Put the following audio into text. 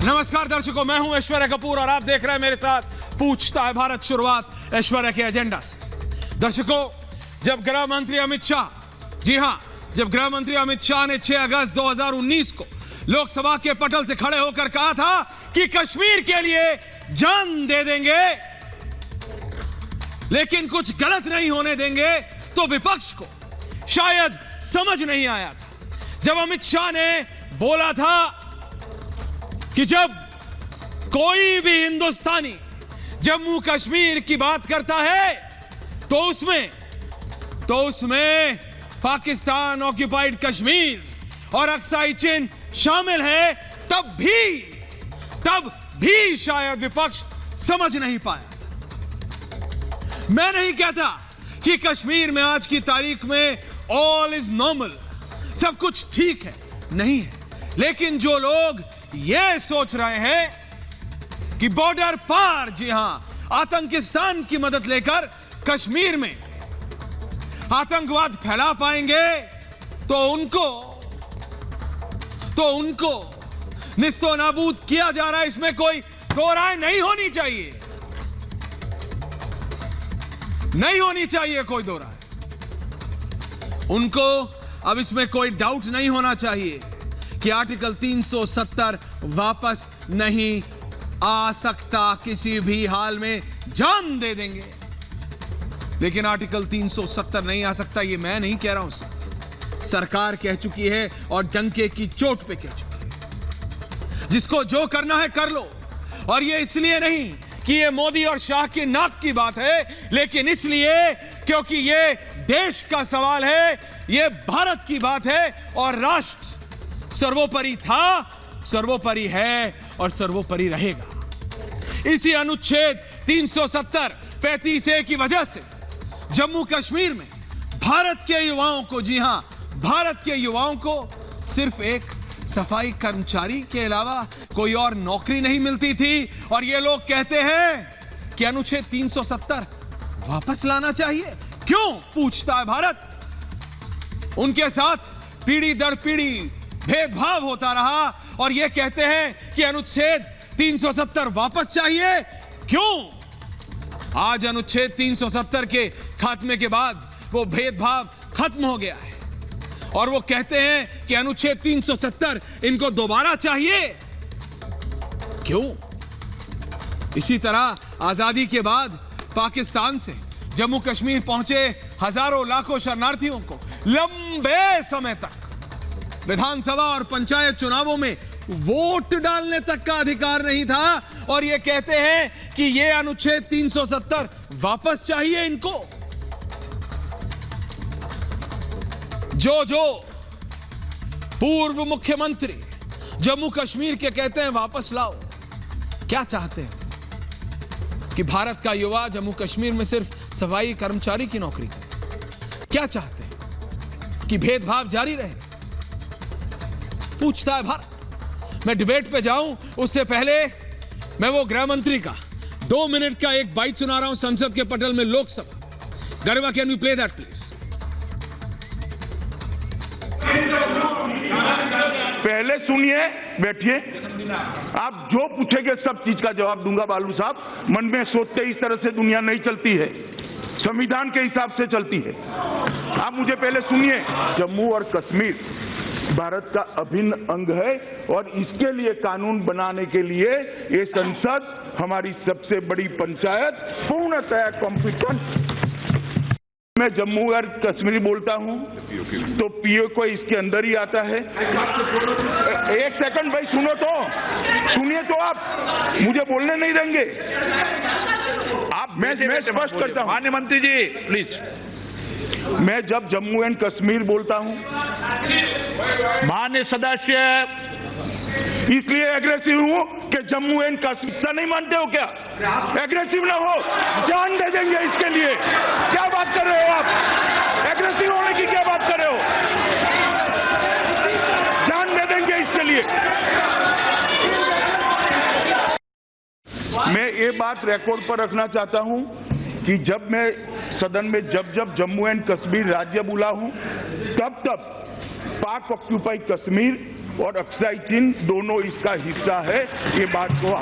नमस्कार दर्शकों, मैं हूं ऐश्वर्या कपूर और आप देख रहे हैं मेरे साथ पूछता है भारत। शुरुआत ऐश्वर्या के एजेंडा से। दर्शकों, जब गृह मंत्री अमित शाह, जी हां, जब गृह मंत्री अमित शाह ने 6 अगस्त 2019 को लोकसभा के पटल से खड़े होकर कहा था कि कश्मीर के लिए जान दे देंगे लेकिन कुछ गलत नहीं होने देंगे, तो विपक्ष को शायद समझ नहीं आया था। जब अमित शाह ने बोला था कि जब कोई भी हिंदुस्तानी जम्मू कश्मीर की बात करता है तो उसमें पाकिस्तान ऑक्युपाइड कश्मीर और अक्साई चिन्ह शामिल है, तब भी शायद विपक्ष समझ नहीं पाया। मैं नहीं कहता कि कश्मीर में आज की तारीख में ऑल इज नॉर्मल, सब कुछ ठीक है, नहीं है। लेकिन जो लोग ये सोच रहे हैं कि बॉर्डर पार, जी हां, आतंकिस्तान की मदद लेकर कश्मीर में आतंकवाद फैला पाएंगे, तो उनको निस्तो नाबूद किया जा रहा है। इसमें कोई दो राय नहीं होनी चाहिए, नहीं होनी चाहिए कोई दो राय। उनको अब इसमें कोई डाउट नहीं होना चाहिए कि आर्टिकल 370 वापस नहीं आ सकता, किसी भी हाल में जान दे देंगे। लेकिन आर्टिकल 370 नहीं आ सकता, ये मैं नहीं कह रहा हूं, सरकार कह चुकी है और डंके की चोट पे कह चुकी है। जिसको जो करना है कर लो। और ये इसलिए नहीं कि ये मोदी और शाह की नाक की बात है, लेकिन इसलिए क्योंकि ये देश का सवाल है, ये भारत की बात है और राष्ट्र सर्वोपरि था, सर्वोपरि है और सर्वोपरि रहेगा। इसी अनुच्छेद 370 35A की वजह से जम्मू कश्मीर में भारत के युवाओं को, जी हां, भारत के युवाओं को सिर्फ एक सफाई कर्मचारी के अलावा कोई और नौकरी नहीं मिलती थी। और ये लोग कहते हैं कि अनुच्छेद 370 वापस लाना चाहिए। क्यों, पूछता है भारत। उनके साथ पीढ़ी दर पीढ़ी भेदभाव होता रहा और ये कहते हैं कि अनुच्छेद 370 वापस चाहिए। क्यों? आज अनुच्छेद 370 के खात्मे के बाद वो भेदभाव खत्म हो गया है और वो कहते हैं कि अनुच्छेद 370 इनको दोबारा चाहिए। क्यों? इसी तरह आजादी के बाद पाकिस्तान से जम्मू कश्मीर पहुंचे हजारों लाखों शरणार्थियों को लंबे समय तक विधानसभा और पंचायत चुनावों में वोट डालने तक का अधिकार नहीं था और ये कहते हैं कि ये अनुच्छेद 370 वापस चाहिए इनको। जो पूर्व मुख्यमंत्री जम्मू कश्मीर के कहते हैं वापस लाओ, क्या चाहते हैं कि भारत का युवा जम्मू कश्मीर में सिर्फ सफाई कर्मचारी की नौकरी करे? क्या चाहते हैं कि भेदभाव जारी रहे? पूछता है भारत। मैं डिबेट पे जाऊं उससे पहले मैं वो गृह मंत्री का 2 मिनट का एक बाइट सुना रहा हूं संसद के पटल में Lok Sabha. Garima, can you play that please? पहले सुनिए, बैठिए। आप जो पूछेंगे सब चीज का जवाब दूंगा बालू साहब। मन में सोचते इस तरह से दुनिया नहीं चलती है, संविधान के हिसाब से चलती है। आप मुझे पहले सुनिए। जम्मू और कश्मीर भारत का अभिन्न अंग है और इसके लिए कानून बनाने के लिए ये संसद, हमारी सबसे बड़ी पंचायत, पूर्णतः कॉम्पिटेंट। मैं जम्मू और कश्मीर बोलता हूं तो पीओ को इसके अंदर ही आता है। एक सेकंड भाई, सुनो तो, सुनिए तो, आप मुझे बोलने नहीं देंगे। आप मैं स्पष्ट करता हूं। माननीय मंत्री जी प्लीज। मैं जब जम्मू एंड कश्मीर बोलता हूं, माननीय सदस्य, इसलिए एग्रेसिव हूं कि जम्मू एंड कश्मीर नहीं मानते हो क्या? एग्रेसिव ना हो, जान दे देंगे इसके लिए। क्या बात कर रहे हो आप? एग्रेसिव होने की क्या बात कर रहे हो? जान दे देंगे इसके लिए। मैं ये बात रिकॉर्ड पर रखना चाहता हूं कि जब मैं सदन में जब जम्मू एंड कश्मीर राज्य बोला हूं, तब पाक ऑक्यूपाइड कश्मीर और ऑक्साइटिन दोनों इसका हिस्सा है, ये बात को